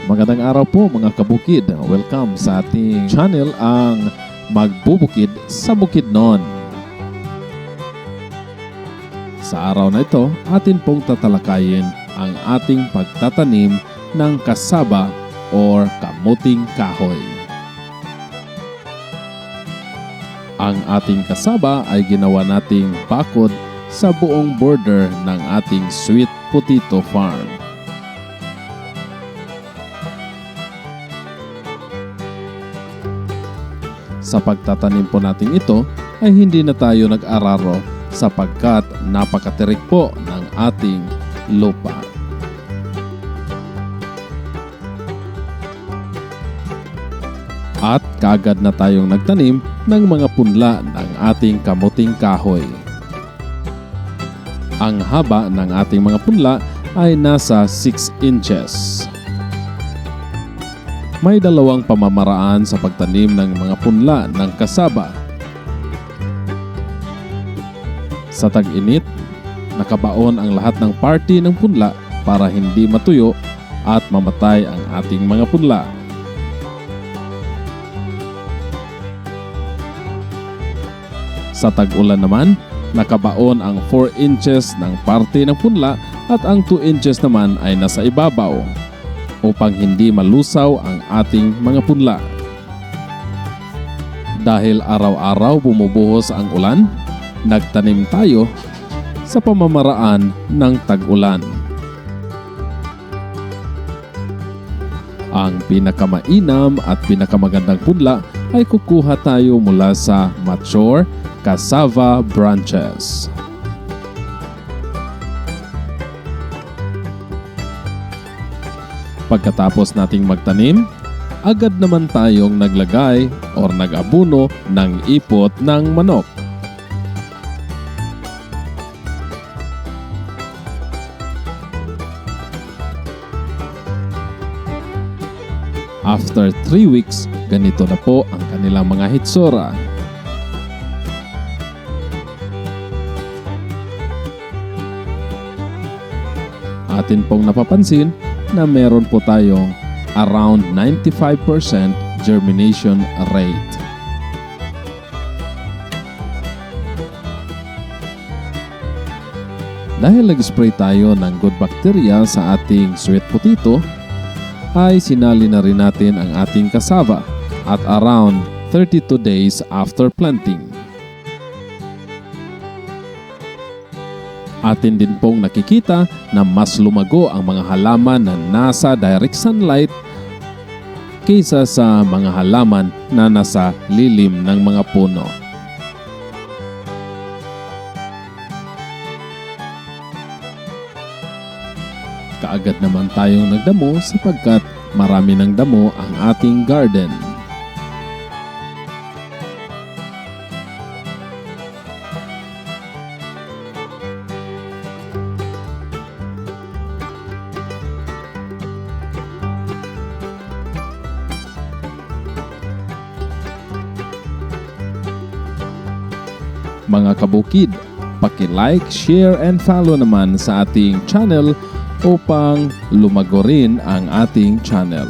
Magandang araw po mga kabukid. Welcome sa ating channel ang Magbubukid sa Bukidnon. Sa araw na ito, atin pong tatalakayin ang ating pagtatanim ng kasaba or kamuting kahoy. Ang ating kasaba ay ginawa nating bakod sa buong border ng ating sweet potato farm. Sa pagtatanim po natin ito ay hindi na tayo nag-araro sapagkat napakatirik po ng ating lupa. At kaagad na tayong nagtanim ng mga punla ng ating kamuting kahoy. Ang haba ng ating mga punla ay nasa 6 inches. May dalawang pamamaraan sa pagtanim ng mga punla ng kasaba. Sa tag-init, nakabaon ang lahat ng party ng punla para hindi matuyo at mamatay ang ating mga punla. Sa tag-ulan naman, nakabaon ang 4 inches ng party ng punla at ang 2 inches naman ay nasa ibabaw upang hindi malusaw ang ating mga punla. Dahil araw-araw bumubuhos ang ulan, nagtanim tayo sa pamamaraan ng tag-ulan. Ang pinakamainam at pinakamagandang punla ay kukuha tayo mula sa mature cassava branches. Pagkatapos nating magtanim, agad naman tayong naglagay or nag-abuno ng ipot ng manok. After 3 weeks, ganito na po ang kanilang mga hitsura. Atin pong napapansin na meron po tayong around 95% germination rate. Dahil nag-spray tayo ng good bacteria sa ating sweet potato, ay sinali na rin natin ang ating cassava at around 32 days after planting. Atin din pong nakikita na mas lumago ang mga halaman na nasa direct sunlight kaysa sa mga halaman na nasa lilim ng mga puno. Kaagad naman tayong nagdamo sapagkat marami ng damo ang ating garden. Mga kabukid, paki-like, share, and follow naman sa ating channel upang lumago rin ang ating channel.